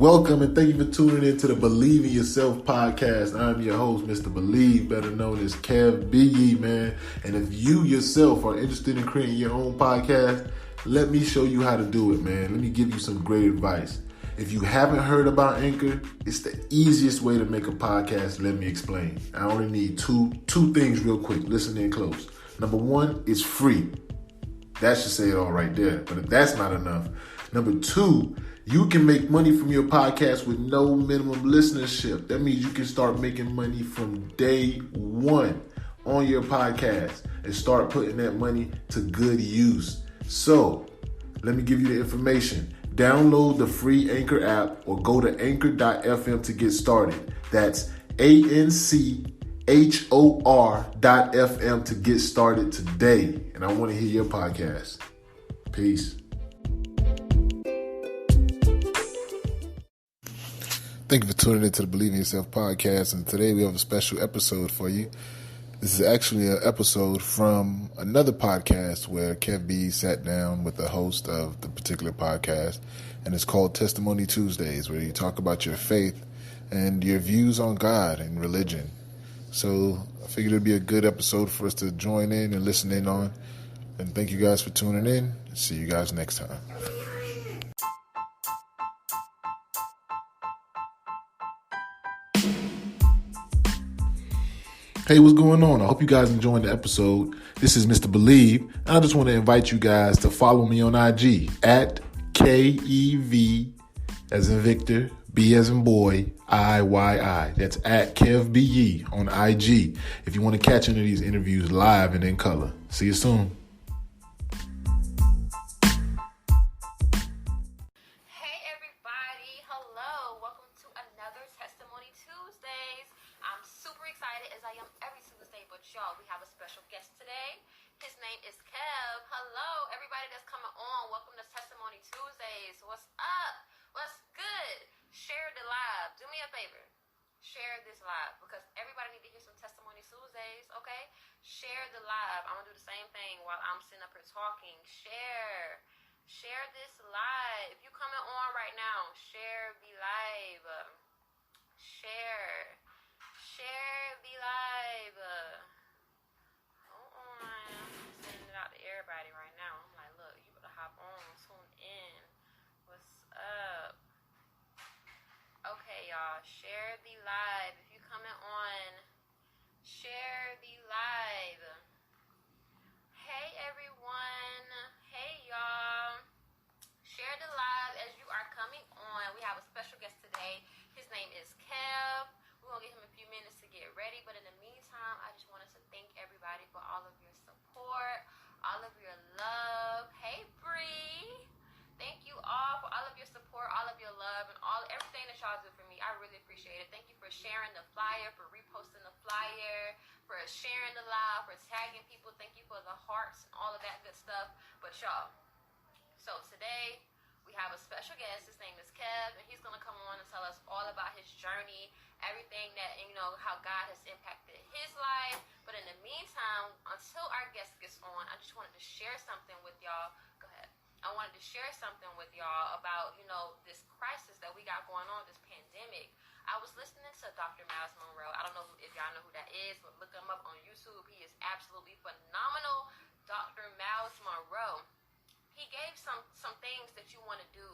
welcome and thank you for tuning in to the Believe in Yourself podcast. I'm your host, Mr. Believe, better known as Kevbiyi, man. And if you yourself are interested in creating your own podcast, let me show you how to do it, man. Let me give you some great advice. If you haven't heard about Anchor, it's the easiest way to make a podcast. Let me explain. I only need two things real quick. Listen in close. Number one, it's free. That should say it all right there. But if that's not enough, number two, you can make money from your podcast with no minimum listenership. That means you can start making money from day one on your podcast and start putting that money to good use. So, let me give you the information. Download the free Anchor app or go to anchor.fm to get started. That's ANCHOR.FM to get started today. And I want to hear your podcast. Peace. Thank you for tuning into the Believe in Yourself podcast. And today we have a special episode for you. This is actually an episode from another podcast where Kevbiyi sat down with the host of the particular podcast, and it's called Testimony Tuesdays, where you talk about your faith and your views on God and religion. So I figured it'd be a good episode for us to join in and listen in on. And thank you guys for tuning in. See you guys next time. Hey, what's going on? I hope you guys enjoying the episode. This is Mr. Believe, and I just want to invite you guys to follow me on IG at KEV as in Victor, B as in boy, IYI. That's at Kevbiyi on IG if you want to catch any of these interviews live and in color. See you soon. Hey everybody, hello. Welcome to another Testimony Tuesdays. I'm super excited as I am every Tuesday, but y'all, we have a special guest today. His name is Kev. Hello, everybody that's coming on. Welcome to Testimony Tuesdays. What's up? What's good? Share the live. Do me a favor. Share this live because everybody need to hear some Testimony Tuesdays, okay? Share the live. I'm going to do the same thing while I'm sitting up here talking. Share this live. If you coming on right now, share the live. Share the live. Hold on. I'm sending it out to everybody right now. I'm like, look, you better hop on, tune in. What's up? Okay, y'all. Share the live. If you coming on, share the live. Hey, everyone. Hey, y'all. Share the live as you are coming on. We have a special guest today. His name is Kev. We're going to give him a few minutes to get ready. But in the meantime, I just wanted to thank everybody for all of your support, all of your love. Hey, Bree. Thank you all for all of your support, all of your love, and everything that y'all do for me. I really appreciate it. Thank you for sharing the flyer, for reposting the flyer, for sharing the live, for tagging people. Thank you for the hearts and all of that good stuff. But y'all, so today we have a special guest. His name is Kev, and he's going to come on and tell us all about his journey, everything that, how God has impacted his life. But in the meantime, until our guest gets on, I just wanted to share something with y'all. Go ahead. I wanted to share something with y'all about, this crisis that we got going on, this pandemic. I was listening to Dr. Miles Monroe. I don't know if y'all know who that is, but look him up on YouTube. He is absolutely phenomenal. Dr. Miles Monroe. He gave some things that you want to do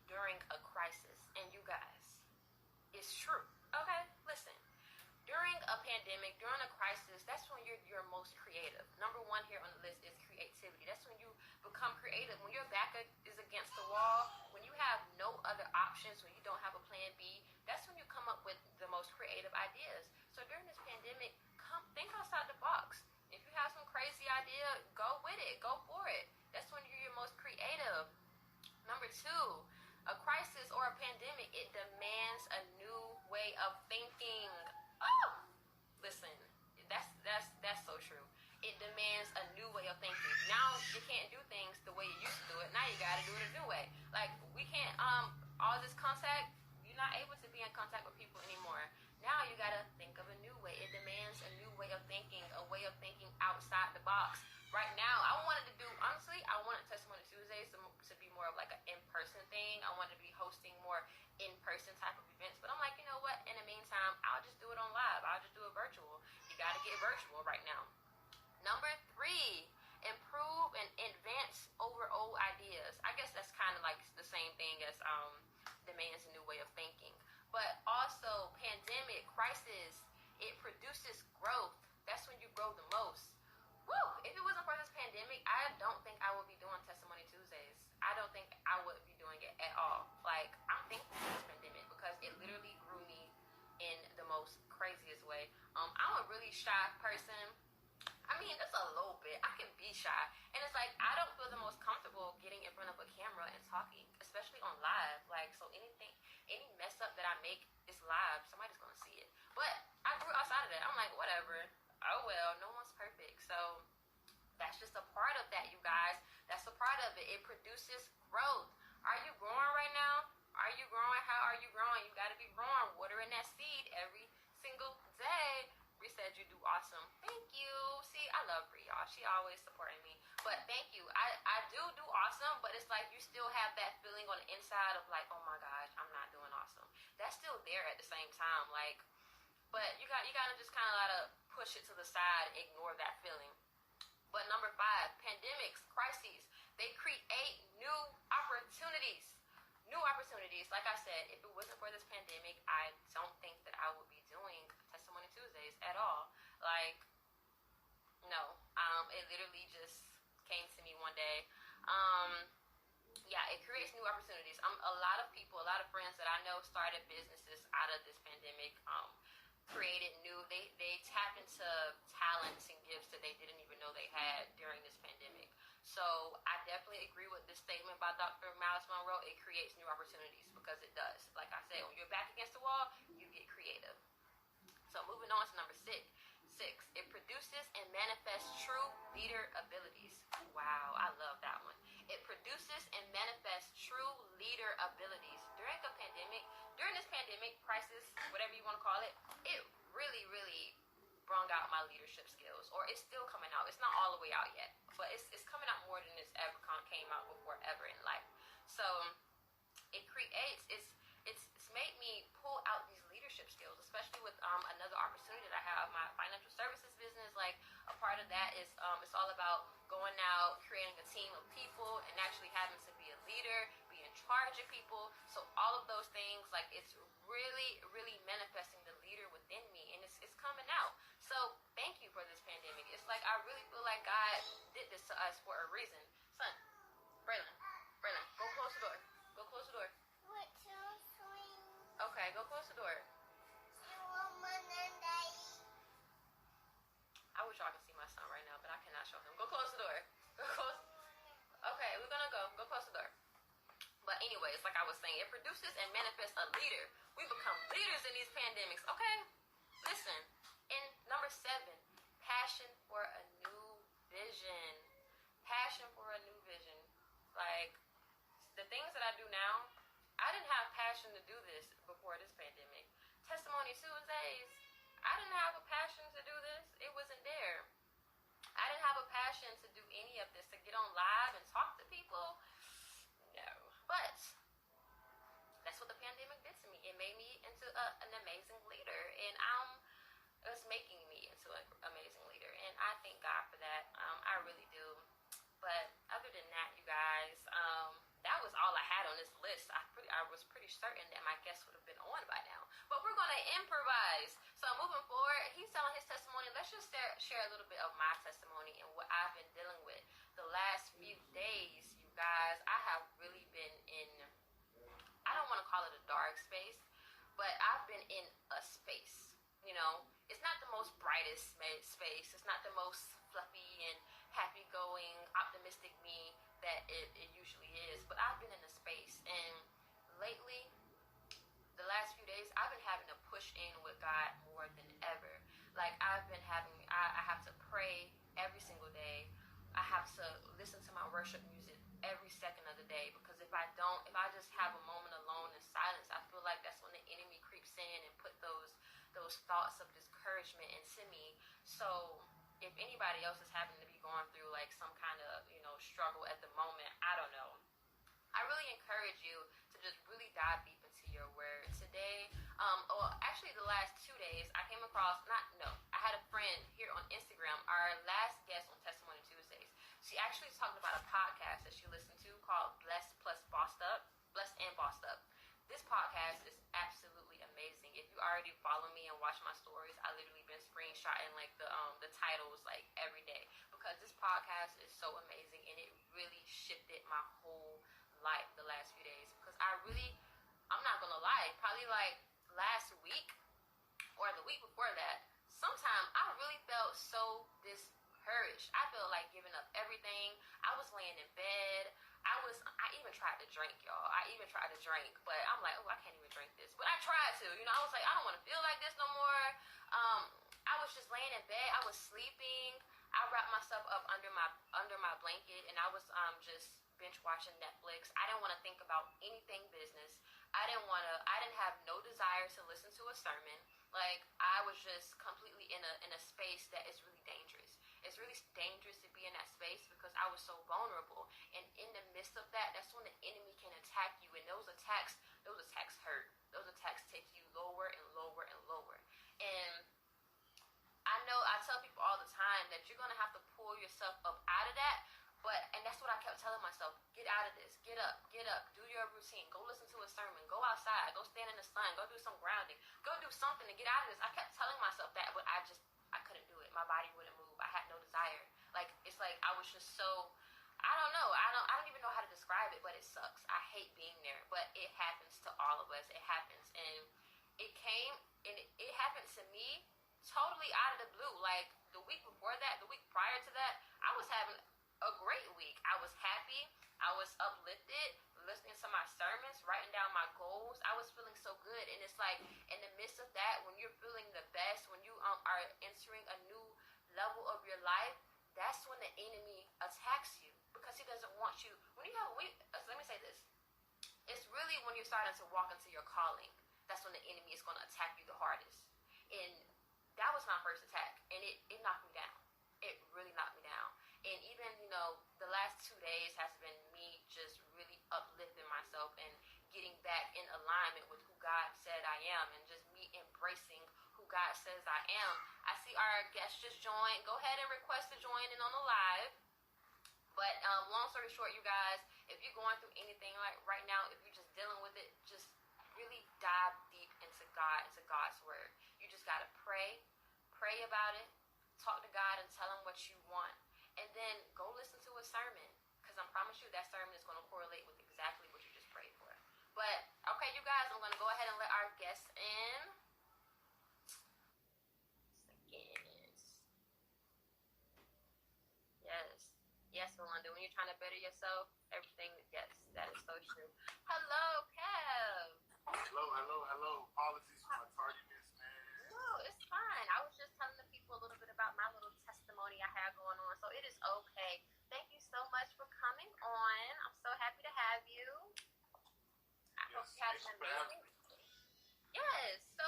during a crisis. And you guys, it's true. Okay, listen. During a pandemic, during a crisis, that's when you're most creative. Number one here on the list is creativity. That's when you become creative. When your back is against the wall, when you have no other options, when you don't have a plan B, that's when you come up with the most creative ideas. So during this pandemic, think outside the box. If you have some crazy idea, go with it. Go for it. That's when you're your most creative. Number two, a crisis or a pandemic, it demands a new way of thinking. Oh, listen, that's so true. It demands a new way of thinking. Now you can't do things the way you used to do it. Now you got to do it a new way. Like we can't all this contact. You're not able to be in contact with people anymore. Now you got to think of a new way. It demands a new way of thinking, a way of thinking outside the box. Right now, I wanted to do, honestly, I wanted Testimony Tuesdays to be more of like an in-person thing. I wanted to be hosting more in-person it virtual right now. Number 3, improve and advance over old ideas. I guess that's kind of like the same thing as demands a new way of thinking. But also, pandemic, crisis, it produces growth. That's when you grow the most. Woo! If it wasn't for this pandemic, I don't think I would be doing Testimony Tuesdays. I don't think I would be doing it at all. Like, I'm thankful for this pandemic because it literally grew me in the most craziest way. I'm a really shy person. I mean, it's a little bit. I can be shy. And it's like, I don't feel the most comfortable getting in front of a camera and talking, especially on live. Like, so any mess up that I make is live. Somebody's going to see it. But I grew outside of that. I'm like, whatever. Oh, well, no one's perfect. So that's just a part of that, you guys. That's a part of it. It produces growth. Are you growing right now? Are you growing? How are you growing? You got to be growing. Watering that seed every single day. Bree said you do awesome. Thank you. See, I love Bree, y'all. She always supporting me. But thank you. I do awesome, but it's like you still have that feeling on the inside of like, oh my gosh, I'm not doing awesome. That's still there at the same time. Like, but you gotta just kind of gotta push it to the side, ignore that feeling. But number 5, pandemics, crises, they create new opportunities. New opportunities. Like I said, if it wasn't for this pandemic, I don't think that I would be doing Testimony Tuesdays at all. Like, no. It literally just came to me one day. Yeah, it creates new opportunities. A lot of people, a lot of friends that I know started businesses out of this pandemic. Created new, they tapped into talents and gifts that they didn't even know they had during this pandemic. So I definitely agree with this statement by Dr. Miles Monroe. It creates new opportunities because it does. Like I said, when you're back against the wall, you get creative. So moving on to number 6, it produces and manifests true leader abilities. Wow, I love that one. It produces and manifests true leader abilities. During this pandemic crisis, whatever you want to call it, it really, really brought out my leadership skills. Or it's still coming out. It's not all the way out yet, but it's coming out more than it's ever came out before ever in life. So it creates, it's made me pull out these leadership skills, especially with another opportunity that I have, my financial services business. Like, a part of that is it's all about going out, creating a team of people, and actually having to be a leader, be in charge of people. So all of those things, like, it's really, really manifesting the leader within me, and it's coming out. So thank you for this pandemic. It's like, I really feel like God did this to us for a reason. Son, Braylon, go close the door. Go close the door. Okay, go close the door. I wish y'all could see my son right now, but I cannot show him. Go close the door. Go close. Okay, we're gonna go. Go close the door. But anyways, like I was saying, it produces and manifests a leader. We become leaders in these pandemics. Okay? Listen. And number 7, passion for a new vision. Passion for a new vision. Like, the things that I do now, I didn't have passion to do this before this pandemic. Testimony Tuesdays, I didn't have a passion to do this. It wasn't there. I didn't have a passion to do any of this, to get on live and talk to people. No. But that's what the pandemic did to me. It made me into an amazing leader. And it was making me into an amazing leader. And I thank God for that. I really do. But other than that, you guys, that was all I had on this list. I was pretty certain that my guest would have been on by now. But we're going to improvise. So moving forward, he's telling his testimony. Let's just share a little bit of my testimony and what I've been dealing with the last few days, you guys. I have really been in, I don't want to call it a dark space, but I've been in a space. You know, it's not the most brightest space. It's not the most fluffy and happy-going, optimistic me that it usually is. But I've been in a space, and lately, the last few days, I've been having to push in with God more than ever. Like, I have to pray every single day. I have to listen to my worship music every second of the day, because if I just have a moment alone in silence, I feel like that's when the enemy creeps in and put those thoughts of discouragement into me. So if anybody else is having to be going through like some kind of, struggle at the moment, I don't know, I really encourage you to just really dive deep into your word. Today, actually the last 2 days, I came across, I had a friend here watch my stories, I literally been screenshotting like the titles like every day, because this podcast is so amazing and it really shifted my whole life the last few days. Because I'm not gonna lie, probably like last week or the week before that, sometime I really felt so discouraged. I felt like giving up everything. I was laying in bed. I even tried to drink, y'all. But I'm like, oh, I can't even drink this. But I tried to, I was like, I don't want to feel like this no more. I was just laying in bed. I was sleeping. I wrapped myself up under my blanket, and I was just binge watching Netflix. I didn't want to think about anything business. I didn't have no desire to listen to a sermon. Like, I was just completely in a space that is really dangerous. It's really dangerous to be in that space because I was so vulnerable. And in the midst of that, that's when the enemy can attack you. And those attacks hurt. Those attacks take you lower and lower and lower. And I know I tell people all the time that you're going to have to pull yourself up out of that. And that's what I kept telling myself. Get out of this. Get up. Do your routine. Go listen to a sermon. Go outside. Go stand in the sun. Go do some grounding. Go do something to get out of this. I kept telling myself that, but I couldn't do it. My body wouldn't move. I had no desire. Like, it's like I was just so, I don't know. I don't even know how to describe it, but it sucks. I hate being there, but it happens to all of us. It happens. And it came, and it happened to me totally out of the blue. Like, the week before that, the week prior to that, I was having a great week. I was happy. I was uplifted, listening to my sermons, writing down my goals. I was feeling so good. And it's like, in the midst of that, when you're feeling the best, when you are entering a new level of your life, that's when the enemy attacks you, because he doesn't want you. Let me say this. It's really when you're starting to walk into your calling, that's when the enemy is going to attack you the hardest. And that was my first attack, and it knocked me down. It really knocked me down. And even, the last 2 days has been me just really uplifting myself and getting back in alignment with who God said I am, and just me embracing who God says I am. I see our guest just joined. Go ahead and request to join in on the live. But long story short, you guys, if you're going through anything like right now, if you're just dealing with it, just really dive deep into God's word. You just got to pray about it, talk to God and tell him what you want. And then go listen to a sermon, because I promise you that sermon is going to correlate with exactly what you just prayed for. But, okay, you guys, I'm going to go ahead and let our guests in. Yes, Melinda, when you're trying to better yourself, everything, yes, that is so true. Hello, Kev. Hello. Apologies for my tardiness, man. No, it's fine. I was just telling the people a little bit about my little testimony I have going on, so it is okay. Thank you so much for coming on. I'm so happy to have you. I hope you had an amazing. Yes, so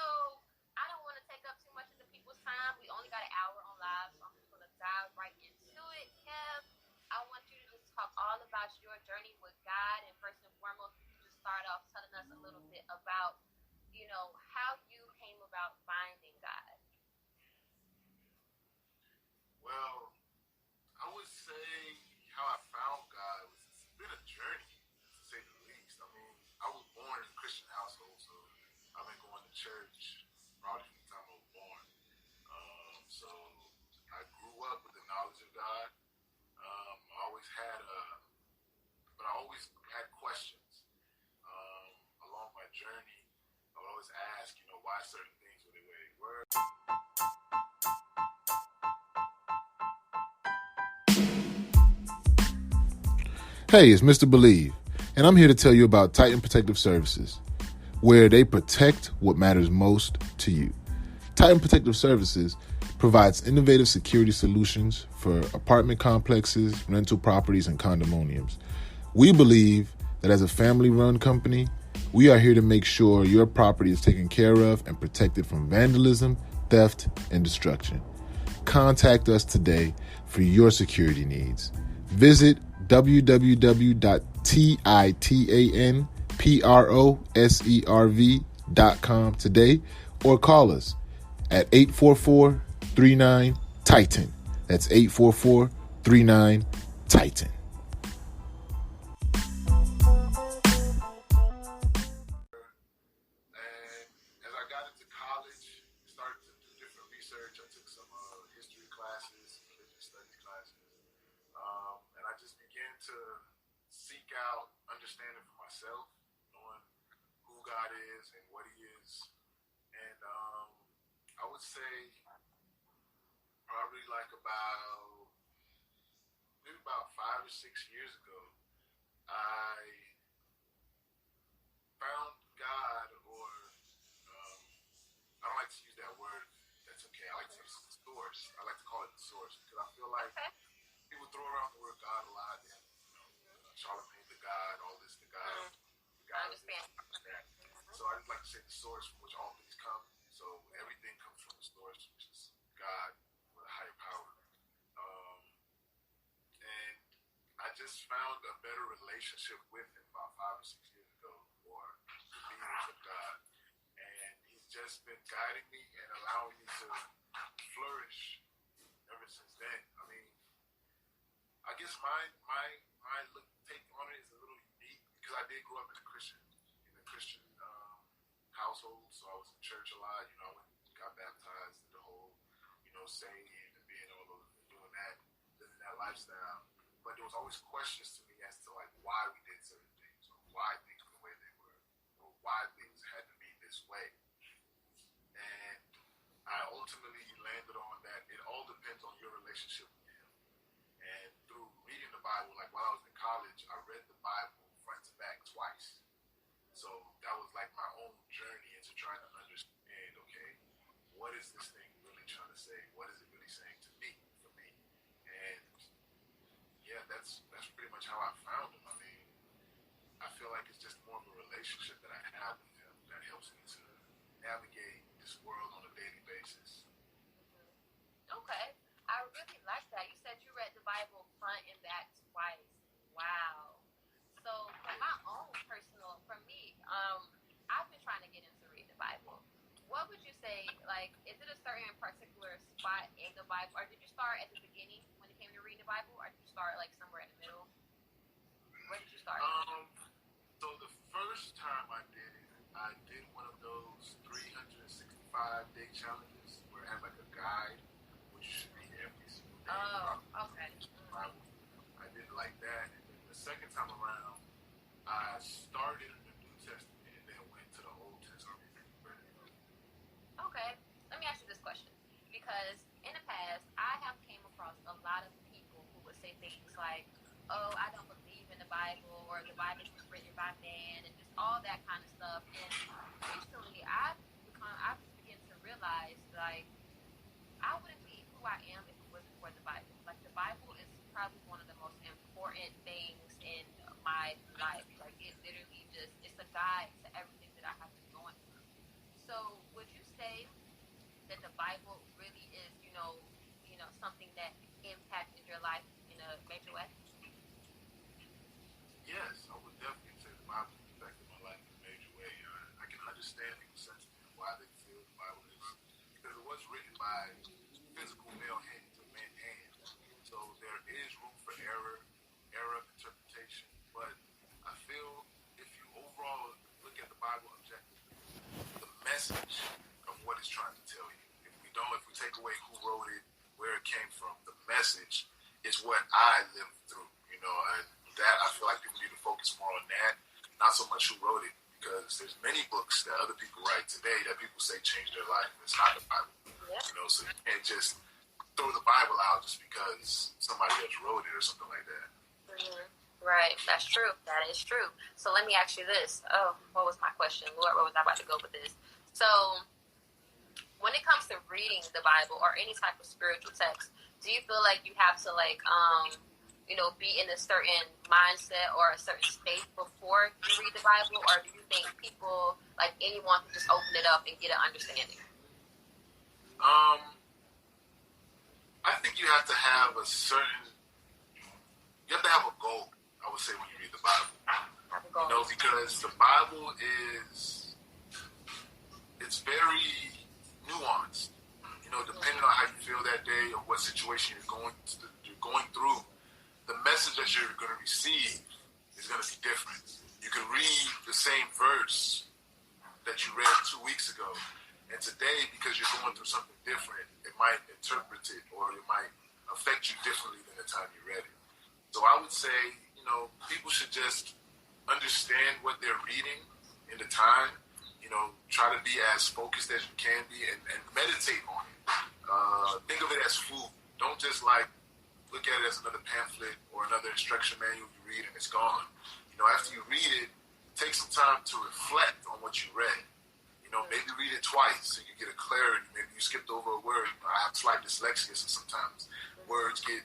I don't want to take up too much of the people's time. We only got an hour on live, so I'm just going to dive right into it. Kev, I want you to just talk all about your journey with God, and first and foremost, you can just start off telling us a little bit about, how you came about finding God. Well, I would say how I found God it's been a journey, to say the least. I mean, I was born in a Christian household, so I've been going to church probably from the time I was born. So I grew up with the knowledge of God. But I always had questions along my journey. I would always ask, why certain things were the way they were. Hey, it's Mr. Believe, and I'm here to tell you about Titan Protective Services, where they protect what matters most to you. Titan Protective Services provides innovative security solutions for apartment complexes, rental properties, and condominiums. We believe that as a family-run company, we are here to make sure your property is taken care of and protected from vandalism, theft, and destruction. Contact us today for your security needs. Visit www.titanproserv.com today or call us at 844-39-TITAN. That's 844-39-TITAN. And as I got into college, started seek out understanding for myself, knowing who God is and what He is. And I would say probably like maybe about 5 or 6 years ago, I found God, or I don't like to use that word. That's okay. I like to use the source. I like to call it the source because I feel like people throw around the word God a lot. And, Charlemagne the God, all this the God. The God I understand. that. So I just like to say the source from which all things come. So everything comes from the source, which is God, with a higher power. And I just found a better relationship with Him about 5 or 6 years ago, or the beings of God. And He's just been guiding me and allowing me to flourish ever since then. I mean, I guess my take on it is a little unique because I did grow up in a Christian household, so I was in church a lot. I went and got baptized, the whole, singing and being all over, doing that, living that lifestyle. But there was always questions to me as to like why we did certain things, or why things were the way they were, or why things had to be this way. And I ultimately landed on that it all depends on your relationship with Him. And through reading the Bible, like while I was in college, I read the Bible front to back twice. So that was like my own journey into trying to understand, okay, what is this thing really trying to say? What is it really saying to me, for me? And yeah, that's pretty much how I found Him. I mean, I feel like it's just more of a relationship that I have with Him that helps me to navigate this world on a daily basis. Okay. I really like that. You said you read the Bible front and back twice. Wow. So for me, I've been trying to get into reading the Bible. What would you say, like, is it a certain particular spot in the Bible, or did you start at the beginning when it came to reading the Bible, or did you start, like, somewhere in the middle? Where did you start? So the first time I did one of those 365-day challenges where it had, like, a guide, which you should read every single day. Oh, okay. Bible. I did it like that, and then the second time around, I started in the New Testament and then went to the Old Testament. Okay, let me ask you this question, because in the past, I have came across a lot of people who would say things like, oh, I don't believe in the Bible, or the Bible was written by man, and just all that kind of stuff. And recently, I've begun to realize, like, I wouldn't be who I am if it wasn't for the Bible. Like, the Bible is probably one of the most important things in my life. Like, it literally it's a guide to everything that I have been going through. So, would you say that the Bible really is, something that impacted your life in a major way? Yes, I would definitely say the Bible impacted my life in a major way. I can understand people's sentiment, why they feel the Bible is, because it was written by physical male hands, or men's hands. So there is room for error of interpretation. But I feel if you overall look at the Bible objectively, the message of what it's trying to tell you, if we take away who wrote it, where it came from, the message is what I lived through, and that I feel like people need to focus more on that, not so much who wrote it, because there's many books that other people write today that people say changed their life. It's not the Bible, so you can't just throw the Bible out just because somebody else wrote it or something like that. Mm-hmm. Right, that's true. That is true. So let me ask you this. Oh, what was my question? Lord, where was I about to go with this? So when it comes to reading the Bible or any type of spiritual text, do you feel like you have to be in a certain mindset or a certain state before you read the Bible, or do you think people, like anyone, can just open it up and get an understanding? I think you have to have a goal, I would say, when you read the Bible. Because the Bible it's very nuanced. Depending on how you feel that day or what situation you're going through, the message that you're going to receive is going to be different. You can read the same verse that you read 2 weeks ago, and today, because you're going through something different, it might interpret it or it might affect you differently than the time you read it. So I would say, people should just understand what they're reading in the time. Try to be as focused as you can be and meditate on it. Think of it as food. Don't just look at it as another pamphlet or another instruction manual you read and it's gone. After you read it, take some time to reflect on what you read. Maybe read it twice so you get a clarity. Maybe you skipped over a word. I have slight dyslexia, so sometimes words get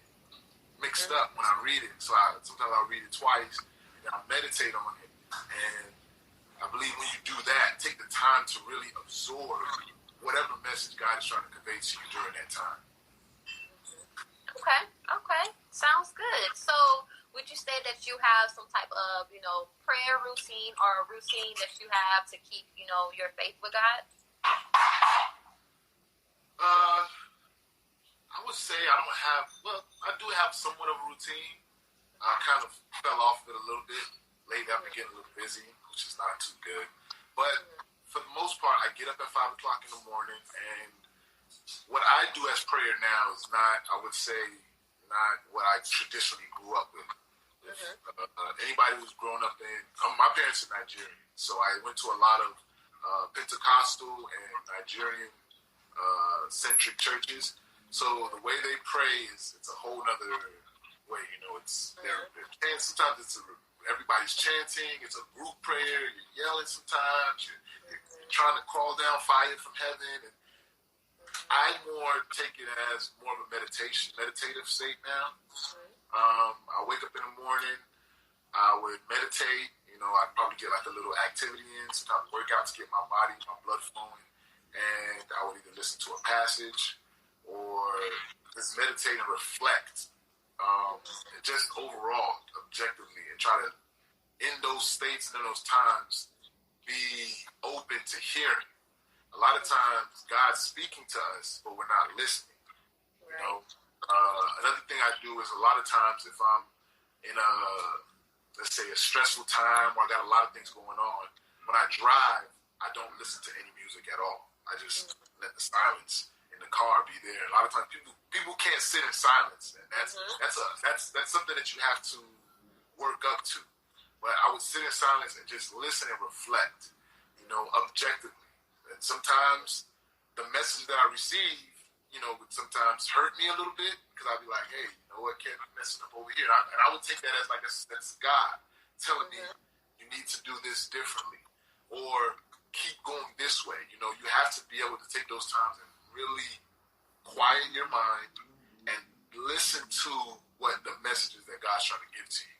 mixed up when I read it. So sometimes I'll read it twice and I'll meditate on it. And I believe when you do that, take the time to really absorb whatever message God is trying to convey to you during that time. Okay. Sounds good. So would you say that you have some type of, prayer routine or a routine that you have to keep, your faith with God? I would say I do have somewhat of a routine. I kind of fell off of it a little bit. Lately I've been getting a little busy, which is not too good. But for the most part, I get up at 5 o'clock in the morning, and what I do as prayer now is not what I traditionally grew up with. Anybody who's grown up my parents are Nigerian, so I went to a lot of Pentecostal and Nigerian centric churches. So the way they pray it's a whole nother way. Sometimes everybody's chanting. It's a group prayer. You're yelling sometimes. You're trying to call down fire from heaven. And I more take it as more of a meditative state now. I wake up in the morning. I would meditate. I'd probably get a little activity in, some kind of workout to get my blood flowing. And I would either listen to a passage or just meditate and reflect. Just overall, objectively, and try to, in those states and in those times, be open to hearing. A lot of times, God's speaking to us, but we're not listening. Another thing I do is a lot of times if I'm in let's say a stressful time or I got a lot of things going on, when I drive, I don't listen to any music at all. I just let the silence in the car be there. A lot of times people can't sit in silence, and that's something that you have to work up to. But I would sit in silence and just listen and reflect, objectively. And sometimes the message that I receive, would sometimes hurt me a little bit because I'd be like, hey, Kev, I'm messing up over here. And I would take that as that's God telling me you need to do this differently or keep going this way. You have to be able to take those times and really quiet your mind and listen to what the messages that God's trying to give to you.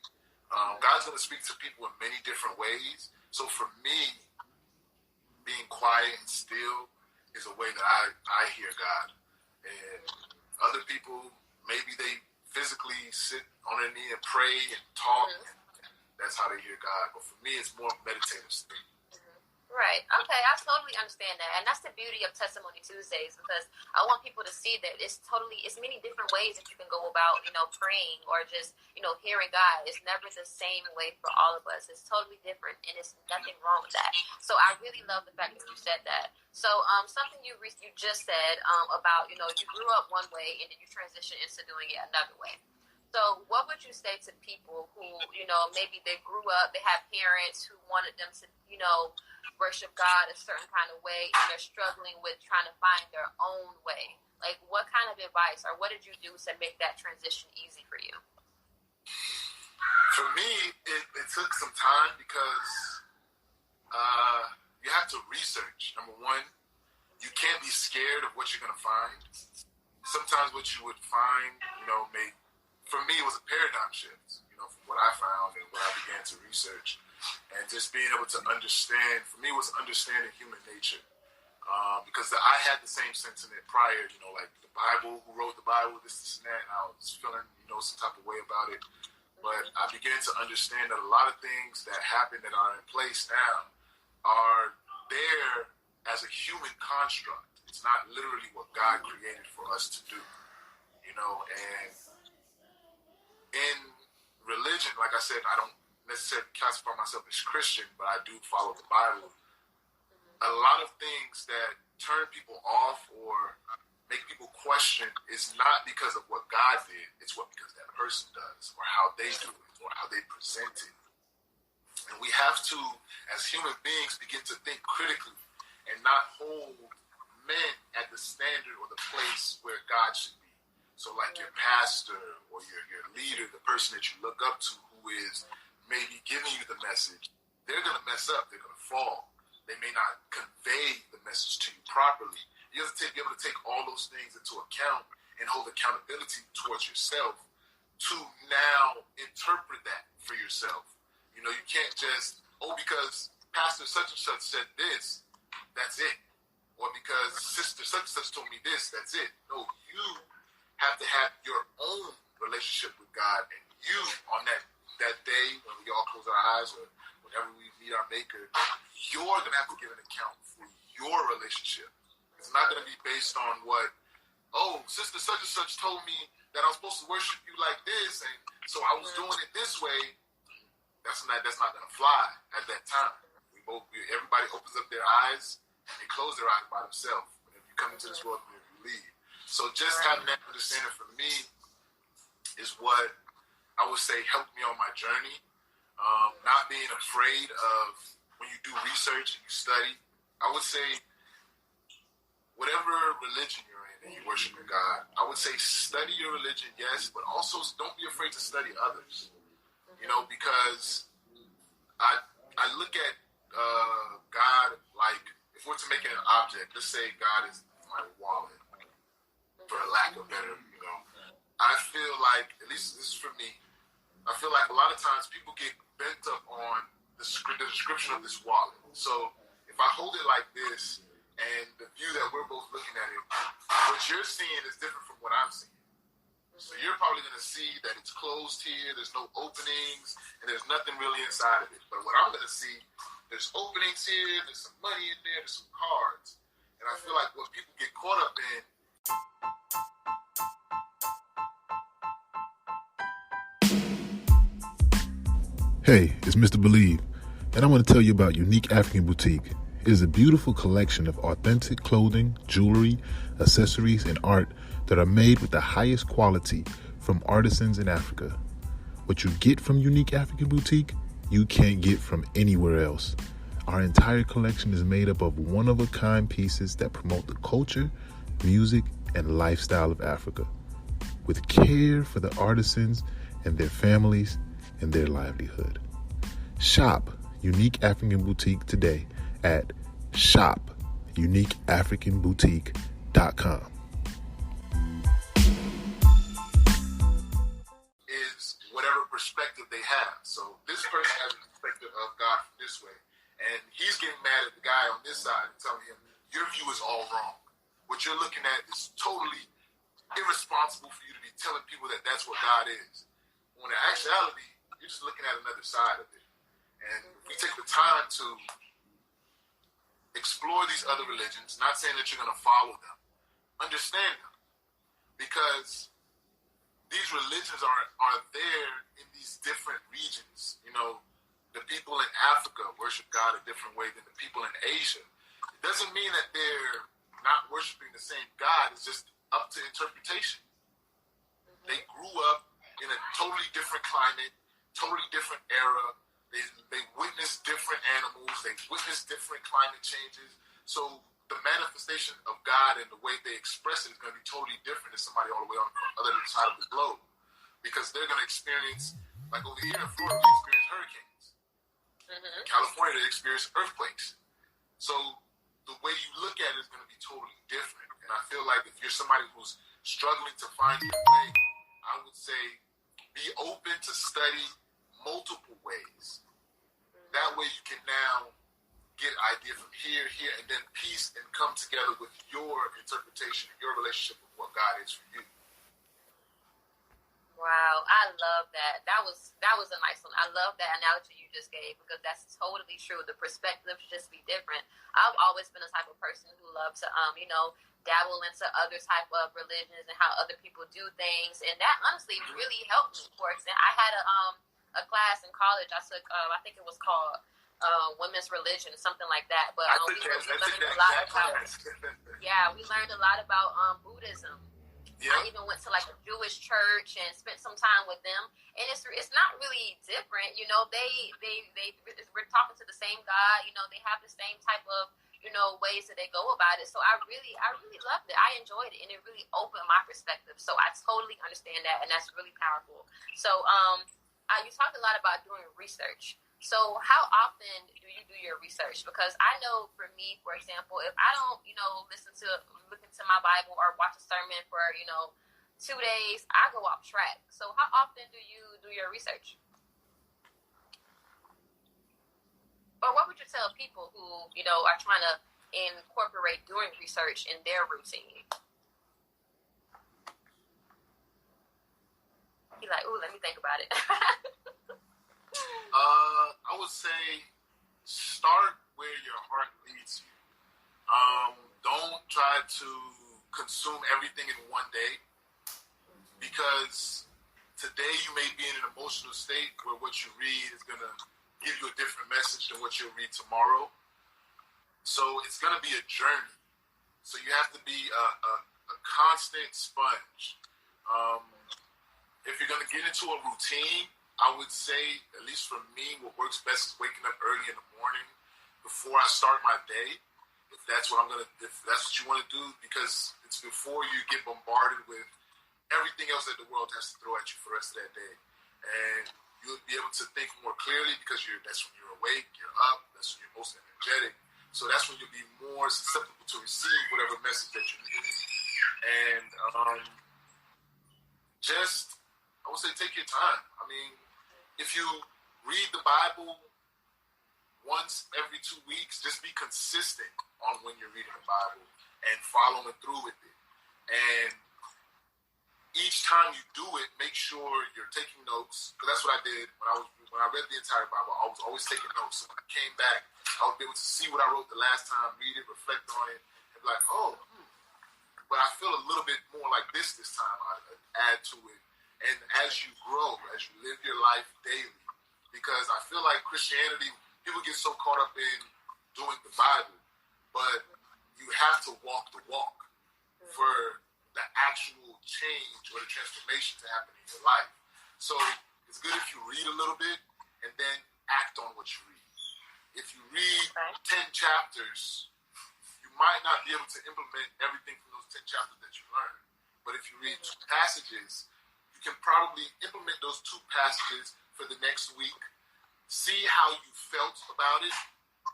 God's going to speak to people in many different ways. So for me, being quiet and still is a way that I hear God. And other people, maybe they physically sit on their knee and pray and talk, and that's how they hear God. But for me, it's more meditative state. Right. Okay, I totally understand that. And that's the beauty of Testimony Tuesdays, because I want people to see that it's many different ways that you can go about, praying or just, hearing God. It's never the same way for all of us. It's totally different, and it's nothing wrong with that. So I really love the fact that you said that. So something you just said about, you grew up one way and then you transitioned into doing it another way. So what would you say to people who, maybe they grew up, they have parents who wanted them to, worship God a certain kind of way, and they're struggling with trying to find their own way? Like, what kind of advice or what did you do to make that transition easy for you? For me, it took some time because you have to research. Number one, you can't be scared of what you're going to find. Sometimes what you would find, for me, it was a paradigm shift, from what I found and what I began to research. And just being able to understand, for me, was understanding human nature. Because I had the same sentiment prior, like the Bible, who wrote the Bible, this and that, and I was feeling, some type of way about it. But I began to understand that a lot of things that happen that are in place now are there as a human construct. It's not literally what God created for us to do, and in religion, like I said, I don't necessarily classify myself as Christian, but I do follow the Bible. A lot of things that turn people off or make people question is not because of what God did, it's what because that person does, or how they do it, or how they present it. And we have to, as human beings, begin to think critically and not hold men at the standard or the place where God should be. So like your pastor or your leader, the person that you look up to who is maybe giving you the message, they're going to mess up. They're going to fall. They may not convey the message to you properly. You have to be able to take all those things into account and hold accountability towards yourself to now interpret that for yourself. You know, you can't just, because Pastor such and such said this, that's it. Or because Sister such and such told me this, that's it. No, you have to have your own relationship with God, and you on that day when we all close our eyes or whenever we meet our Maker, you're going to have to give an account for your relationship. It's not going to be based on what, Sister such and such told me that I'm supposed to worship you like this, and so I was doing it this way. That's not going to fly at that time. Everybody opens up their eyes and they close their eyes by themselves whenever you come into this world and whenever you leave. So just having that understanding for me is what I would say helped me on my journey. Not being afraid of when you do research and you study. I would say whatever religion you're in and you worship your God, I would say study your religion, yes, but also don't be afraid to study others. You know, because I look at God like, if we're to make it an object, let's say God is my wallet, for a lack of better, I feel like, at least this is for me, I feel like a lot of times people get bent up on the description of this wallet. So if I hold it like this, and the view that we're both looking at it, what you're seeing is different from what I'm seeing. So you're probably going to see that it's closed here, there's no openings, and there's nothing really inside of it. But what I'm going to see, there's openings here, there's some money in there, there's some cards. And I feel like what people get caught up in, Hey, it's Mr. Believe, and I want to tell you about Unique African Boutique. It is a beautiful collection of authentic clothing, jewelry, accessories, and art that are made with the highest quality from artisans in Africa. What you get from Unique African Boutique, you can't get from anywhere else. Our entire collection is made up of one-of-a-kind pieces that promote the culture, music, and lifestyle of Africa, with care for the artisans and their families and their livelihood. Shop Unique African Boutique today at shopuniqueafricanboutique.com. Is whatever perspective they have. So this person has a perspective of God from this way, and he's getting mad at the guy on this side and telling him, your view is all wrong. What you're looking at is totally irresponsible for you to be telling people that that's what God is. When in actuality, you're just looking at another side of it. And if we take the time to explore these other religions, not saying that you're going to follow them, understand them. Because these religions are there in these different regions. You know, the people in Africa worship God a different way than the people in Asia. It doesn't mean that they're not worshiping the same God. It's just up to interpretation. They grew up in a totally different climate, totally different era. They witnessed different animals. They witnessed different climate changes. So the manifestation of God and the way they express it is going to be totally different than somebody all the way on the other side of the globe. Because they're going to experience, like over here in Florida, we experience hurricanes. In California, they experience earthquakes. So the way you look at it is going to be totally different. And I feel like if you're somebody who's struggling to find your way, I would say be open to study multiple ways. That way you can now get idea from here, and then piece and come together with your interpretation, your relationship with what God is for you. Wow, I love that. That was a nice one. I love that analogy you just gave because that's totally true. The perspectives just be different. I've always been the type of person who loves to, dabble into other type of religions and how other people do things, and that honestly really helped me. For example, I had a class in college I took. I think it was called women's religion, something like that. But we were learning a lot about. Yeah, we learned a lot about Buddhism. Yeah. I even went to like a Jewish church and spent some time with them, and it's not really different. You know, we're talking to the same God. You know, they have the same type of ways that they go about it. So I really loved it. I enjoyed it, and it really opened my perspective. So I totally understand that, and that's really powerful. So you talked a lot about doing research. So how often do you do your research? Because I know for me, for example, if I don't, look into my Bible or watch a sermon for, 2 days, I go off track. So how often do you do your research? Or what would you tell people who, are trying to incorporate doing research in their routine? You're like, ooh, let me think about it. I would say start where your heart leads you. Don't try to consume everything in one day, because today you may be in an emotional state where what you read is going to give you a different message than what you'll read tomorrow. So it's going to be a journey. So you have to be a constant sponge. If you're going to get into a routine, I would say, at least for me, what works best is waking up early in the morning before I start my day. If that's what you want to do, because it's before you get bombarded with everything else that the world has to throw at you for the rest of that day. And you'll be able to think more clearly because that's when you're awake, you're up, that's when you're most energetic. So that's when you'll be more susceptible to receive whatever message that you need. And I would say take your time. I mean, if you read the Bible once every 2 weeks, just be consistent on when you're reading the Bible and following through with it. And each time you do it, make sure you're taking notes, because that's what I did when I read the entire Bible. I was always taking notes. So when I came back, I would be able to see what I wrote the last time, read it, reflect on it, and be like, but I feel a little bit more like this time. I add to it. And as you grow, as you live your life daily, because I feel like Christianity, people get so caught up in doing the Bible, but you have to walk the walk for the actual change or the transformation to happen in your life. So it's good if you read a little bit and then act on what you read. If you read 10 chapters, you might not be able to implement everything from those 10 chapters that you learn. But if you read 2 passages, you can probably implement those 2 passages for the next week, see how you felt about it,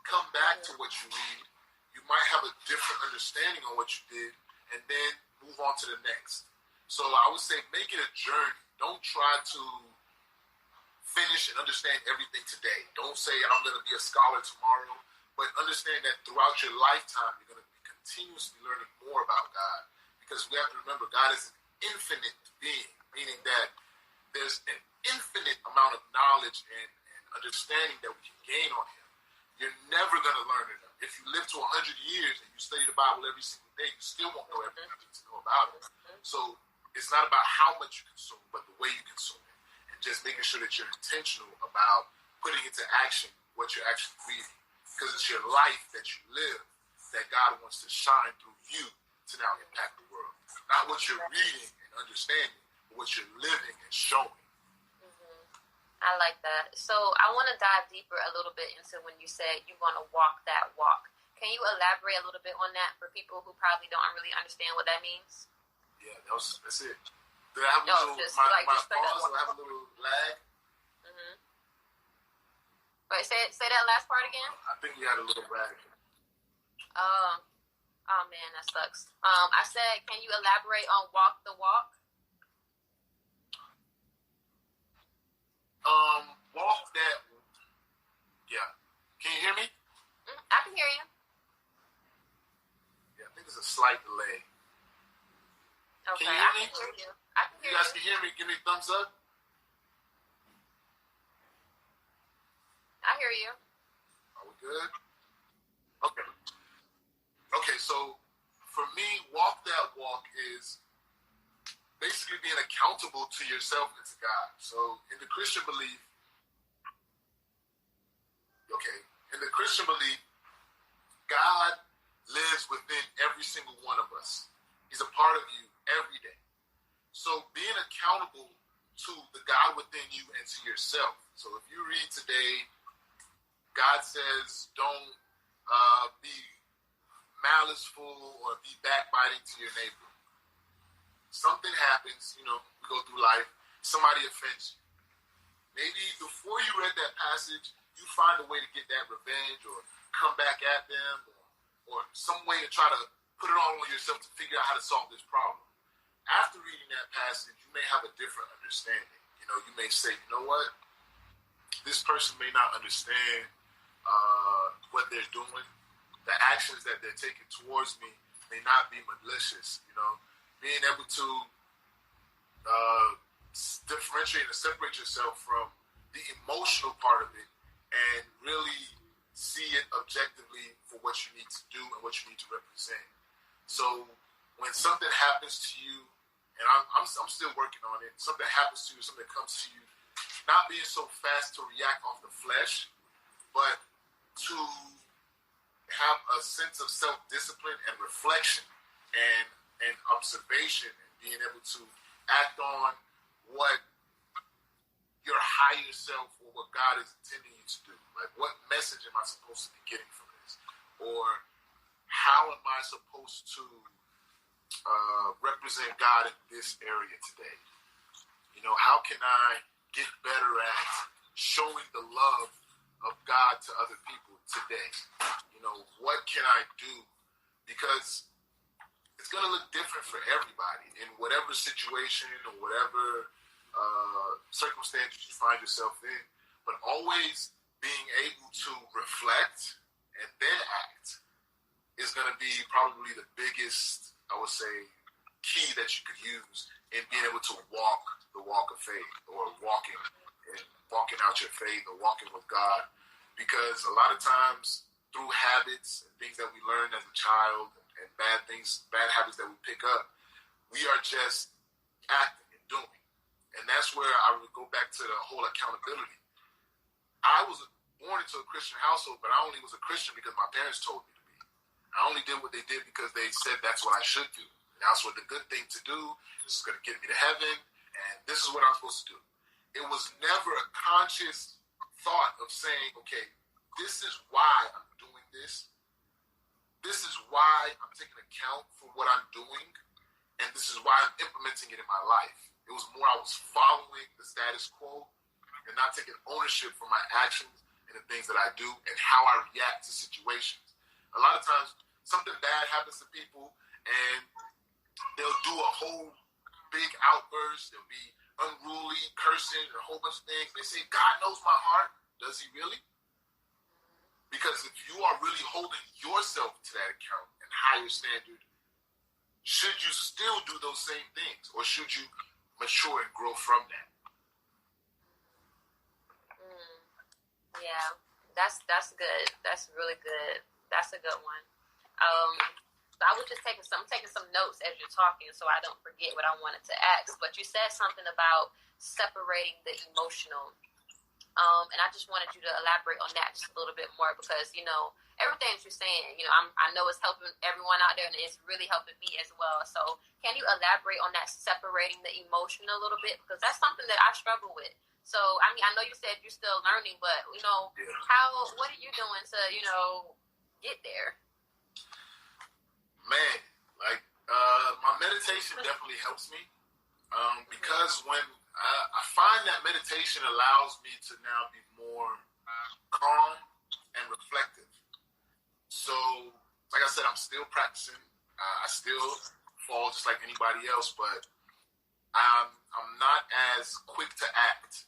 come back to what you read. You might have a different understanding on what you did, and then move on to the next. So I would say make it a journey. Don't try to finish and understand everything today. Don't say I'm going to be a scholar tomorrow, but understand that throughout your lifetime, you're going to be continuously learning more about God, because we have to remember God is an infinite being, meaning that there's an infinite amount of knowledge and understanding that we can gain on Him. You're never going to learn enough. If you live to 100 years and you study the Bible every single day, you still won't know everything you need to know about it. So it's not about how much you consume, but the way you consume it. And just making sure that you're intentional about putting into action what you're actually reading. Because it's your life that you live that God wants to shine through you to now impact the world. Not what you're reading and understanding, but what you're living and showing. I like that. So I want to dive deeper a little bit into when you said you want to walk that walk. Can you elaborate a little bit on that for people who probably don't really understand what that means? Yeah, that's it. Did I have a little, my pause, do I have a little lag? Mm-hmm. Wait, say that last part again? I think we had a little lag. Oh man, that sucks. I said, can you elaborate on walk the walk? Walk that. Yeah. Can you hear me? I can hear you. Yeah, I think there's a slight delay. Okay, can you hear me? I can hear you. I can hear you guys can hear me? Give me a thumbs up. I hear you. Are we good? Okay. Okay, so for me, walk that walk is basically being accountable to yourself and to God. So in the Christian belief, God lives within every single one of us. He's a part of you every day. So being accountable to the God within you and to yourself. So if you read today, God says, don't be maliceful or be backbiting to your neighbor. Something happens, we go through life, somebody offends you. Maybe before you read that passage, you find a way to get that revenge or come back at them or some way to try to put it all on yourself to figure out how to solve this problem. After reading that passage, you may have a different understanding. You may say, you know what? This person may not understand what they're doing. The actions that they're taking towards me may not be malicious. Being able to differentiate and separate yourself from the emotional part of it and really see it objectively for what you need to do and what you need to represent. So when something happens to you, and I'm still working on it, something happens to you, something comes to you, not being so fast to react off the flesh, but to have a sense of self-discipline and reflection and observation and being able to act on what your higher self or what God is intending you to do. Like, what message am I supposed to be getting from this? Or how am I supposed to represent God in this area today? How can I get better at showing the love of God to other people today? What can I do? Because it's going to look different for everybody in whatever situation or whatever circumstances you find yourself in. But always being able to reflect and then act is going to be probably the biggest, I would say, key that you could use in being able to walk the walk of faith or walking out your faith or walking with God. Because a lot of times through habits and things that we learned as a child and bad habits that we pick up, we are just acting and doing. And that's where I would go back to the whole accountability. I was born into a Christian household, but I only was a Christian because my parents told me to be. I only did what they did because they said that's what I should do. And that's what the good thing to do. This is going to get me to heaven, and this is what I'm supposed to do. It was never a conscious thought of saying, okay, this is why I'm doing this. This is why I'm taking account for what I'm doing, and this is why I'm implementing it in my life. It was more I was following the status quo and not taking ownership for my actions and the things that I do and how I react to situations. A lot of times, something bad happens to people, and they'll do a whole big outburst. They'll be unruly, cursing, and a whole bunch of things. They say, God knows my heart. Does he really? Because if you are really holding yourself to that account and higher standard, should you still do those same things? Or should you mature and grow from that? Yeah, that's good. That's really good. That's a good one. So I was just taking some notes as you're talking so I don't forget what I wanted to ask. But you said something about separating the emotional. And I just wanted you to elaborate on that just a little bit more because, everything that you're saying, I know it's helping everyone out there and it's really helping me as well. So can you elaborate on that separating the emotion a little bit? Because that's something that I struggle with. So, I know you said you're still learning, but, what are you doing to, get there? Man, my meditation definitely helps me because when I find that meditation allows me to now be more calm and reflective. So, like I said, I'm still practicing. I still fall just like anybody else, but I'm not as quick to act.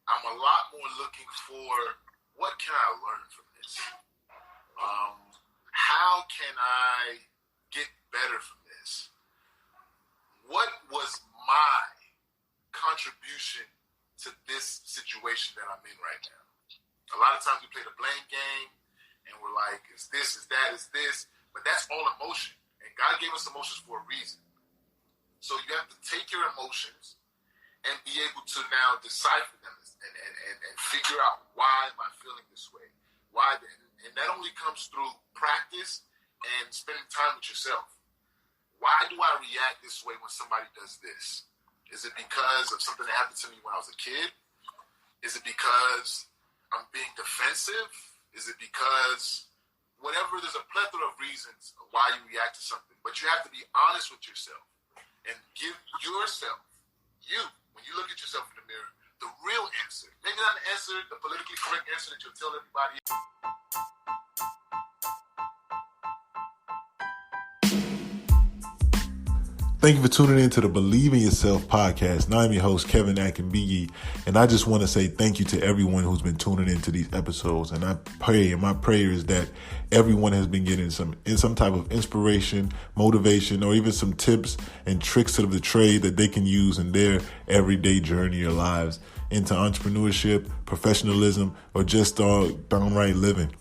I'm a lot more looking for what can I learn from this? How can I get better from this? What was my contribution to this situation that I'm in right now? A lot of times we play the blame game and we're like, is this, is that, is this? But that's all emotion. And God gave us emotions for a reason. So you have to take your emotions and be able to now decipher them and figure out why am I feeling this way? Why? And that only comes through practice and spending time with yourself. Why do I react this way when somebody does this? Is it because of something that happened to me when I was a kid? Is it because I'm being defensive? Is it because whatever, there's a plethora of reasons why you react to something. But you have to be honest with yourself and give yourself, when you look at yourself in the mirror, the real answer. Maybe not the answer, the politically correct answer that you'll tell everybody. Thank you for tuning in to the Believe in Yourself podcast. Now I'm your host, Kevbiyi, and I just want to say thank you to everyone who's been tuning into these episodes. And I pray, and my prayer is that everyone has been getting some type of inspiration, motivation, or even some tips and tricks of the trade that they can use in their everyday journey or lives into entrepreneurship, professionalism, or just downright living.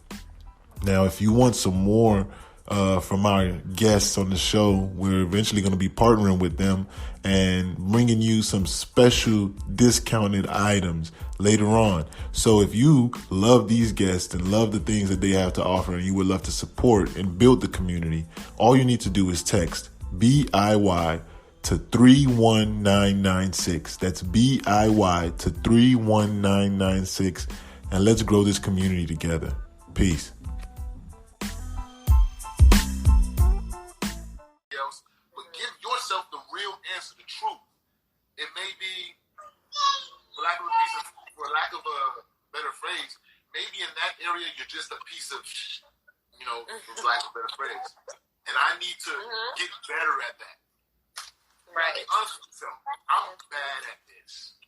Now, if you want some more from our guests on the show, we're eventually going to be partnering with them and bringing you some special discounted items later on. So if you love these guests and love the things that they have to offer and you would love to support and build the community, all you need to do is text BIY to 31996. That's BIY to 31996. And let's grow this community together. Peace. It may be, for lack of a better phrase, maybe in that area you're just a piece of, for lack of a better phrase. And I need to get better at that. Right. Be honest with yourself. I'm bad at this.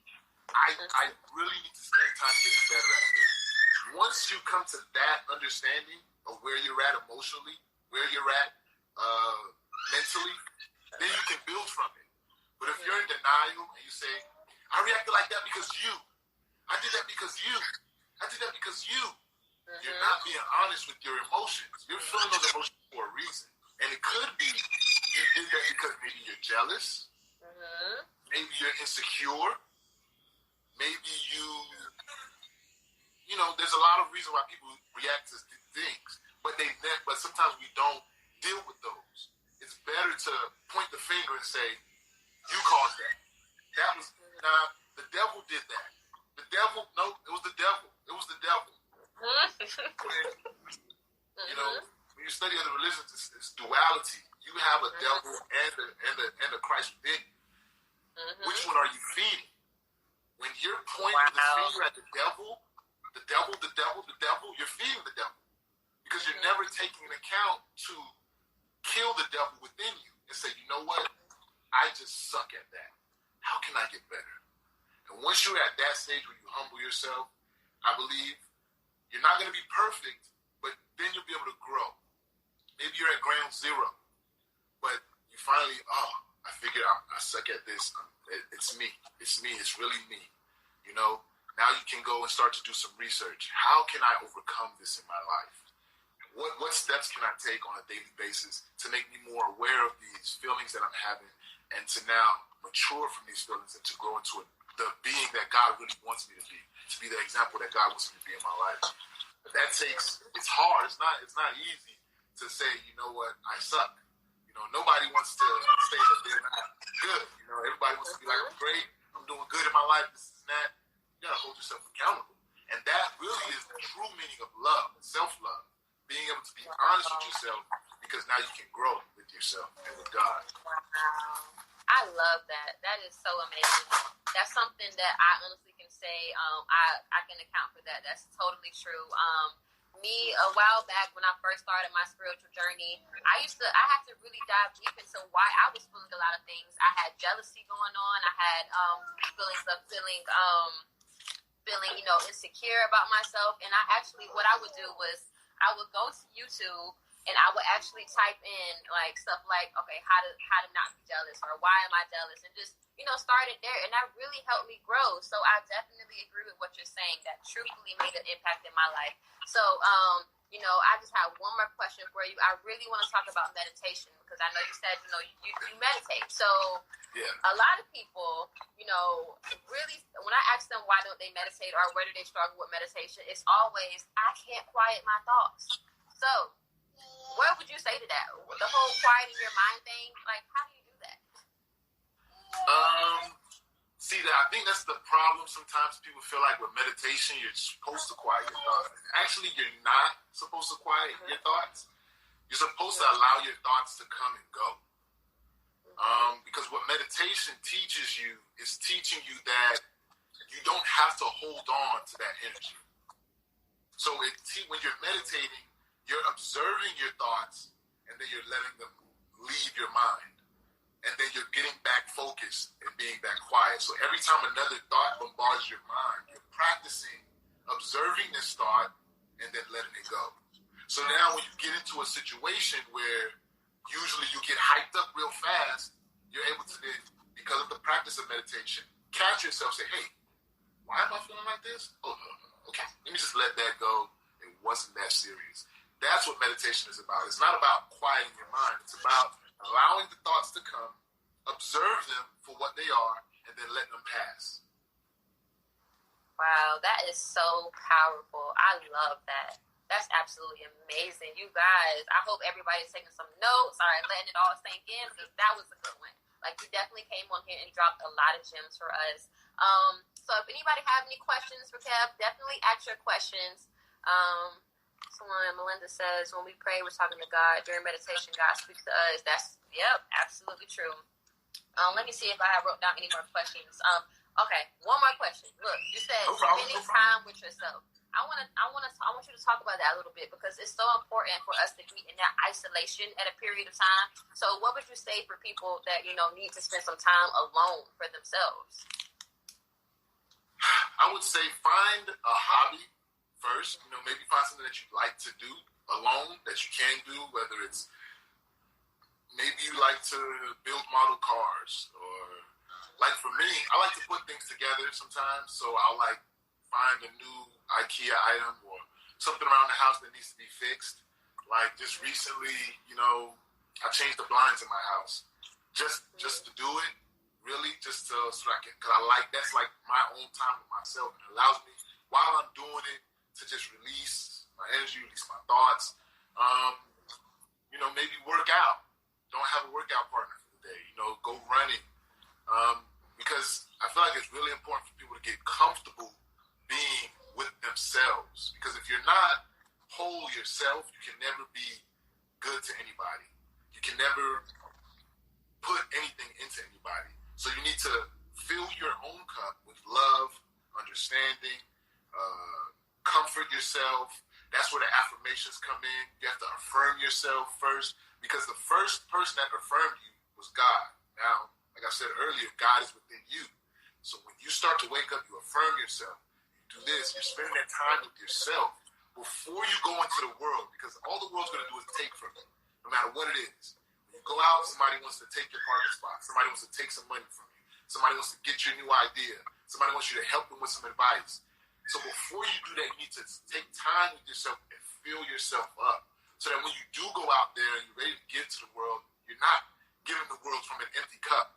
I really need to spend time getting better at this. Once you come to that understanding of where you're at emotionally, where you're at mentally, then you can build from it. But if you're in denial and you say, I reacted like that because you. I did that because you. I did that because you. You're not being honest with your emotions. You're feeling those emotions for a reason. And it could be you did that because maybe you're jealous. Maybe you're insecure. Maybe there's a lot of reasons why people react to things. But sometimes we don't deal with those. It's better to point the finger and say, you caused that. The devil did that. It was the devil. It was the devil. When you study other religions, it's duality. You have a devil and a Christ within you. Which one are you feeding? When you're pointing the finger at the devil, you're feeding the devil. Because you're never taking an account to kill the devil within you and say, you know what? I just suck at that. How can I get better? And once you're at that stage where you humble yourself, I believe you're not going to be perfect, but then you'll be able to grow. Maybe you're at ground zero, but you finally, I figured out I suck at this. It's me. It's me. It's really me. Now you can go and start to do some research. How can I overcome this in my life? What steps can I take on a daily basis to make me more aware of these feelings that I'm having and to now mature from these feelings and to grow into the being that God really wants me to be the example that God wants me to be in my life. But it's hard. It's not easy to say, you know what, I suck. Nobody wants to say that they're not good. Everybody wants to be like, I'm great, I'm doing good in my life, this and that. You gotta hold yourself accountable. And that really is the true meaning of love and self-love. Being able to be honest with yourself, because now you can grow with yourself and with God. Wow. I love that. That is so amazing. That's something that I honestly can say. I can account for that. That's totally true. Me, a while back when I first started my spiritual journey, I had to really dive deep into why I was feeling a lot of things. I had jealousy going on. I had feelings of feeling insecure about myself. And what I would do was I would go to YouTube and I would actually type in stuff like, okay, how to not be jealous, or why am I jealous, and just started there, and that really helped me grow. So I definitely agree with what you're saying. That truthfully made an impact in my life. So I just have one more question for you. I really want to talk about meditation because I know you said you meditate. So yeah. A lot of people really, when I ask them why don't they meditate or where do they struggle with meditation, it's always, I can't quiet my thoughts. So what would you say to that? The whole quieting your mind thing, like, how do you do that? See, I think that's the problem. Sometimes people feel like with meditation, you're supposed to quiet your thoughts. Actually, you're not supposed to quiet your thoughts. You're supposed to allow your thoughts to come and go. Because what meditation teaches you is teaching you that you don't have to hold on to that energy. So when you're meditating, you're observing your thoughts, and then you're letting them leave your mind. And then you're getting back focused and being back quiet. So every time another thought bombards your mind, you're practicing observing this thought and then letting it go. So now when you get into a situation where usually you get hyped up real fast, you're able to then, because of the practice of meditation, catch yourself, say, hey, why am I feeling like this? Oh, okay, let me just let that go. It wasn't that serious. That's what meditation is about. It's not about quieting your mind. It's about allowing the thoughts to come, observe them for what they are, and then let them pass. Wow, that is so powerful. I love that. That's absolutely amazing. You guys, I hope everybody's taking some notes. All right, letting it all sink in, because that was a good one. Like, you definitely came on here and dropped a lot of gems for us. So if anybody have any questions for Kev, definitely ask your questions. Melinda says, when we pray, we're talking to God. During meditation, God speaks to us. That's, absolutely true. Let me see if I wrote down any more questions. Okay, one more question. Look, you said spending time with yourself. I want you to talk about that a little bit, because it's so important for us to be in that isolation at a period of time. So what would you say for people that, need to spend some time alone for themselves? I would say find a hobby first. Maybe find something that you like to do alone that you can do, whether it's maybe you like to build model cars, or like for me, I like to put things together sometimes. So I'll like find a new IKEA item or something around the house that needs to be fixed. Like just recently, I changed the blinds in my house just to do it, really, just so I can, because I like, that's like my own time with myself. And it allows me, while I'm doing it, to just release my energy, release my thoughts. Maybe work out. Don't have a workout partner for the day. Go running. Because I feel like it's really important for people to get comfortable being with themselves. Because if you're not whole yourself, you can never be good to anybody. You can never put anything into anybody. So you need to fill your own cup with love, understanding, comfort yourself. That's where the affirmations come in. You have to affirm yourself first, because the first person that affirmed you was God. Now, like I said earlier, God is within you. So when you start to wake up, you affirm yourself. You do this. You're spending that time with yourself before you go into the world, because all the world's going to do is take from you, no matter what it is. When you go out, somebody wants to take your parking spot. Somebody wants to take some money from you. Somebody wants to get you a new idea. Somebody wants you to help them with some advice. So before you do that, you need to take time with yourself and fill yourself up, so that when you do go out there and you're ready to get to the world, you're not giving the world from an empty cup.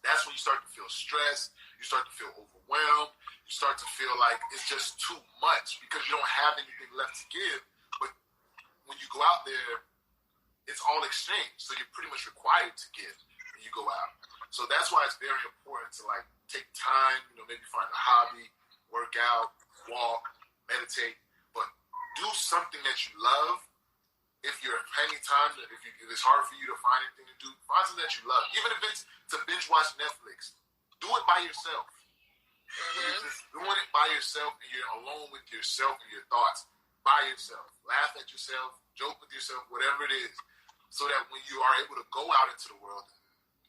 That's when you start to feel stressed. You start to feel overwhelmed. You start to feel like it's just too much because you don't have anything left to give. But when you go out there, it's all exchange. So you're pretty much required to give when you go out. So that's why it's very important to like take time, maybe find a hobby, work out, walk, meditate, but do something that you love. If you're finding time, if it's hard for you to find anything to do, find something that you love. Even if it's to binge watch Netflix, do it by yourself. You're just doing it by yourself, and you're alone with yourself and your thoughts by yourself. Laugh at yourself, joke with yourself, whatever it is, so that when you are able to go out into the world,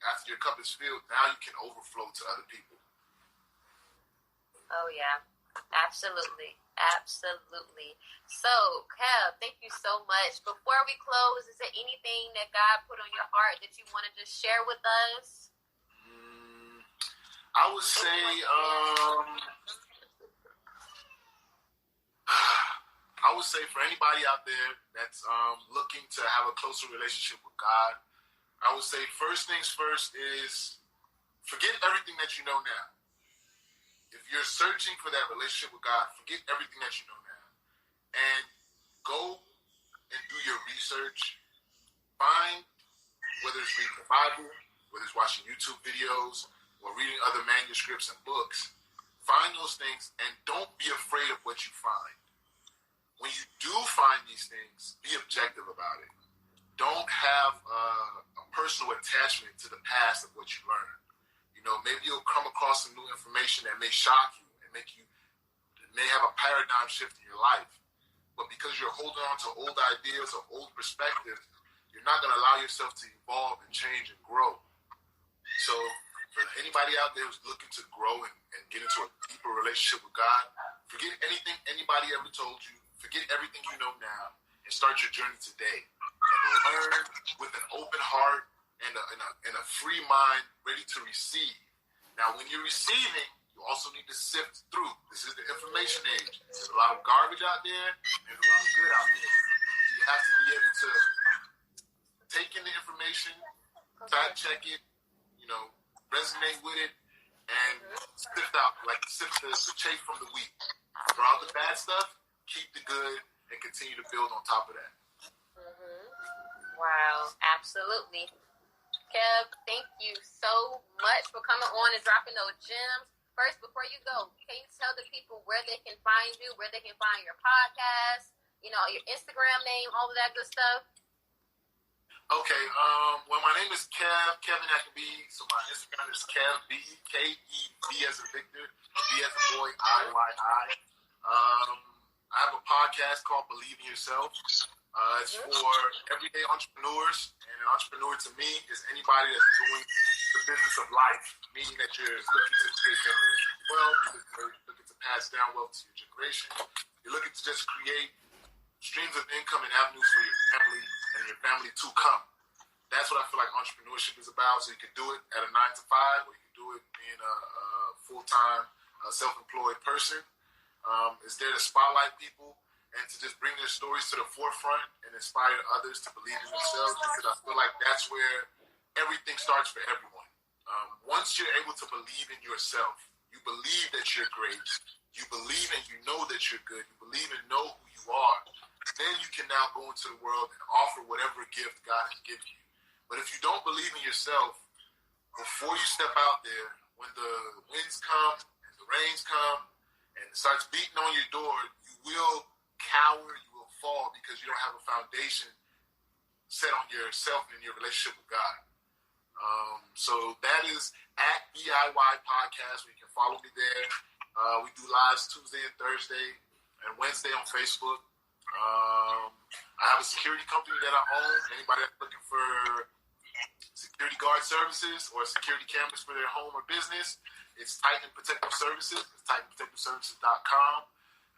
after your cup is filled, now you can overflow to other people. Oh, yeah. Absolutely. Absolutely. So, Kev, thank you so much. Before we close, is there anything that God put on your heart that you want to just share with us? I would say, for anybody out there that's looking to have a closer relationship with God, I would say first things first is forget everything that you know now. If you're searching for that relationship with God, forget everything that you know now. And go and do your research. research. Find, whether it's reading the Bible, whether it's watching YouTube videos, or reading other manuscripts and books, find those things and don't be afraid of what you find. When you do find these things, be objective about it. Don't have a personal attachment to the past of what you learned. You know, maybe you'll come across some new information that may shock you and may have a paradigm shift in your life. But because you're holding on to old ideas or old perspectives, you're not going to allow yourself to evolve and change and grow. So for anybody out there who's looking to grow and get into a deeper relationship with God, forget anything anybody ever told you. Forget everything you know now and start your journey today. And learn with an open heart and a free mind, ready to receive. Now, when you're receiving, you also need to sift through. This is the information age. There's a lot of garbage out there, and there's a lot of good out there. You have to be able to take in the information, fact check it, resonate with it, and sift the chaff from the wheat. For all the bad stuff, keep the good, and continue to build on top of that. Wow, absolutely. Kev, thank you so much for coming on and dropping those gems. First, before you go, can you tell the people where they can find you, where they can find your podcast, your Instagram name, all of that good stuff? Okay, well, my name is Kevbiyi. So my Instagram is Kevbiyi, K-E-V as in Victor, B as in boy, I-Y-I. I have a podcast called Believe in Yourself. It's for everyday entrepreneurs, and an entrepreneur to me is anybody that's doing the business of life, meaning that you're looking to create generational wealth, you're looking to pass down wealth to your generation, you're looking to just create streams of income and avenues for your family and your family to come. That's what I feel like entrepreneurship is about. So you can do it at a 9 to 5, or you can do it being a full-time, self-employed person. It's there to spotlight people and to just bring their stories to the forefront and inspire others to believe in themselves, because I feel like that's where everything starts for everyone. Once you're able to believe in yourself, you believe that you're great, you believe and you know that you're good, you believe and know who you are, then you can now go into the world and offer whatever gift God has given you. But if you don't believe in yourself, before you step out there, when the winds come and the rains come and it starts beating on your door, you will cower, you will fall, because you don't have a foundation set on yourself and your relationship with God. So that is at BIY Podcast, where you can follow me there. We do lives Tuesday and Thursday and Wednesday on Facebook. I have a security company that I own. Anybody that's looking for security guard services or security cameras for their home or business, it's Titan Protective Services. It's TitanProtectiveServices.com.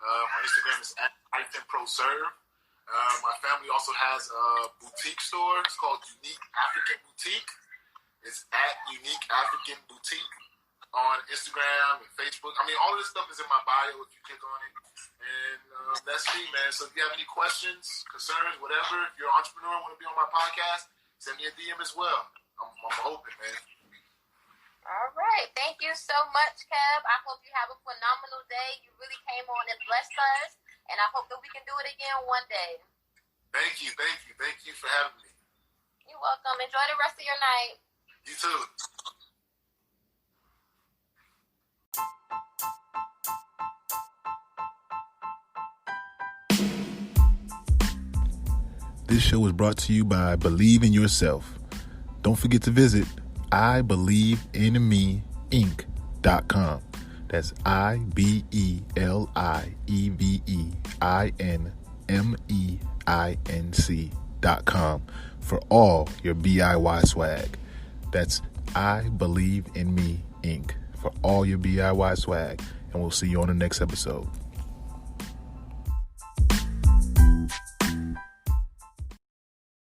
My Instagram is at TitanProServe. My family also has a boutique store. It's called Unique African Boutique. It's at Unique African Boutique on Instagram and Facebook. I mean, all of this stuff is in my bio if you click on it. And that's me, man. So if you have any questions, concerns, whatever, if you're an entrepreneur and want to be on my podcast, send me a DM as well. I'm open, man. All right. Thank you so much, Kev. I hope you have a phenomenal day. You really came on and blessed us. And I hope that we can do it again one day. Thank you. Thank you for having me. You're welcome. Enjoy the rest of your night. You too. This show is brought to you by Believe in Yourself. Don't forget to visit IBelieveInMeInc.com. That's IBelieveInMeInc.com for all your BIY swag. That's I Believe in Me Inc. for all your BIY swag. And we'll see you on the next episode.